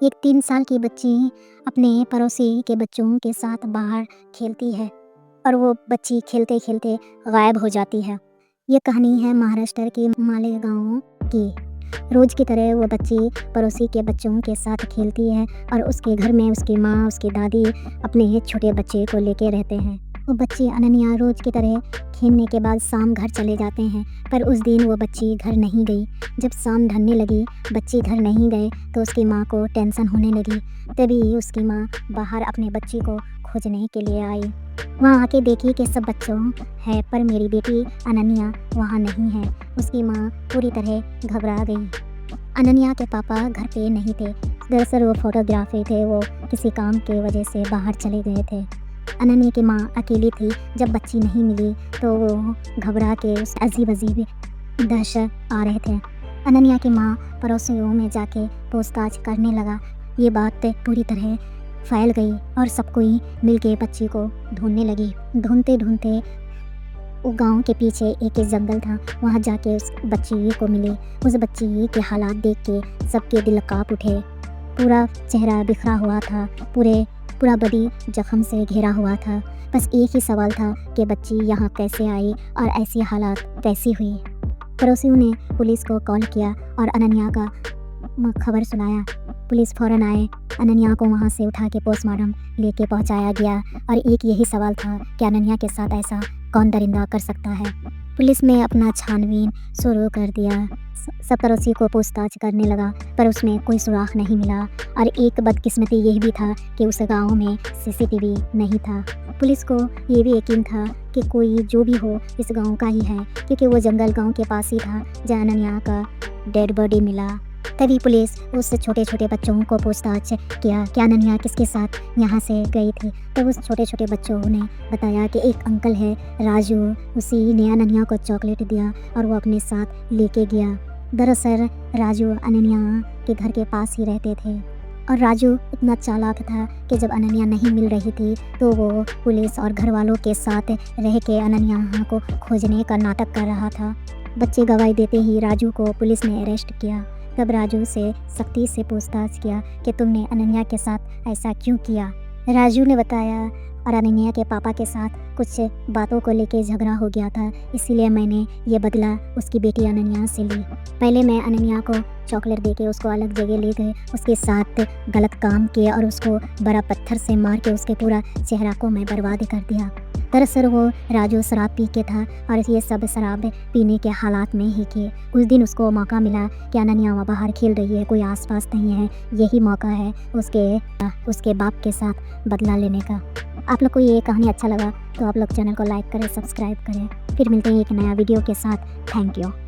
एक 3 साल की बच्ची अपने पड़ोसी के बच्चों के साथ बाहर खेलती है और वो बच्ची खेलते-खेलते गायब हो जाती है। ये कहानी है महाराष्ट्र के मालेगांव की। रोज़ की तरह वो बच्ची पड़ोसी के बच्चों के साथ खेलती है और उसके घर में उसकी माँ, उसकी दादी अपने छोटे बच्चे को लेके रहते हैं। वो बच्ची अनन्या रोज़ की तरह खेलने के बाद शाम घर चले जाते हैं, पर उस दिन वो बच्ची घर नहीं गई। जब शाम ढलने लगी, बच्ची घर नहीं गए तो उसकी माँ को टेंशन होने लगी। तभी उसकी माँ बाहर अपने बच्ची को खोजने के लिए आई। वहाँ आके देखी कि सब बच्चों है, पर मेरी बेटी अनन्या वहाँ नहीं है। उसकी माँ पूरी तरह घबरा गई। अनन्या के पापा घर पे नहीं थे। दरअसल वो फोटोग्राफी थे, वो किसी काम के वजह से बाहर चले गए थे। अनन्या की माँ अकेली थी। जब बच्ची नहीं मिली तो वो घबरा के उस अजीब-अजीब दहशत आ रहे थे। अनन्या की माँ पड़ोसियों में जाके पूछताछ करने लगा। ये बात पूरी तरह फैल गई और सब कोई मिलके बच्ची को ढूंढने लगी। ढूंढते-ढूंढते वो गांव के पीछे एक जंगल था, वहाँ जाके उस बच्ची को मिली। उस बच्ची के हालात देख के सबके दिल कांप उठे। पूरा चेहरा बिखरा हुआ था, पूरा बॉडी जख्म से घिरा हुआ था। बस एक ही सवाल था कि बच्ची यहाँ कैसे आई और ऐसी हालात कैसी हुई। पड़ोसियों ने पुलिस को कॉल किया और अनन्या का खबर सुनाया। पुलिस फ़ौरन आए। अनन्या को वहाँ से उठा के पोस्टमार्टम लेके पहुँचाया गया और एक यही सवाल था कि अनन्या के साथ ऐसा कौन दरिंदा कर सकता है। पुलिस ने अपना छानबीन शुरू कर दिया। सब पड़ोसी को पूछताछ करने लगा, पर उसमें कोई सुराग नहीं मिला। और एक बदकिस्मती यही भी था कि उस गांव में सीसीटीवी नहीं था। पुलिस को ये भी यकीन था कि कोई जो भी हो इस गांव का ही है, क्योंकि वो जंगल गांव के पास ही था जहाँ अनन्या का डेड बॉडी मिला। तभी पुलिस उस छोटे-छोटे बच्चों को पूछताछ किया कि अनन्या किसके साथ यहाँ से गई थी। तो उस छोटे-छोटे बच्चों ने बताया कि एक अंकल है राजू, उसी ने अनन्या को चॉकलेट दिया और वो अपने साथ लेके गया। दरअसल राजू अनन्या के घर के पास ही रहते थे और राजू इतना चालाक था कि जब अनन्या नहीं मिल रही थी तो वो पुलिस और घर वालों के साथ रह के अनन्या को खोजने का नाटक कर रहा था। बच्चे गवाही देते ही राजू को पुलिस ने अरेस्ट किया। तब राजू से सख्ती से पूछताछ किया कि तुमने अनन्या के साथ ऐसा क्यों किया। राजू ने बताया और अनन्या के पापा के साथ कुछ बातों को लेके झगड़ा हो गया था, इसीलिए मैंने ये बदला उसकी बेटी अनन्या से ली। पहले मैं अनन्या को चॉकलेट देके उसको अलग जगह ले गए, उसके साथ गलत काम किया और उसको बड़ा पत्थर से मार के उसके पूरा चेहरा को मैं बर्बाद कर दिया। दरअसल वो राजू शराब पी के था और ये सब शराब पीने के हालात में ही के उस दिन उसको मौका मिला कि अनन्या वहाँ बाहर खेल रही है, कोई आसपास नहीं है, यही मौका है उसके बाप के साथ बदला लेने का। आप लोग को ये कहानी अच्छा लगा तो आप लोग चैनल को लाइक करें, सब्सक्राइब करें। फिर मिलते हैं एक नया वीडियो के साथ। Thank you.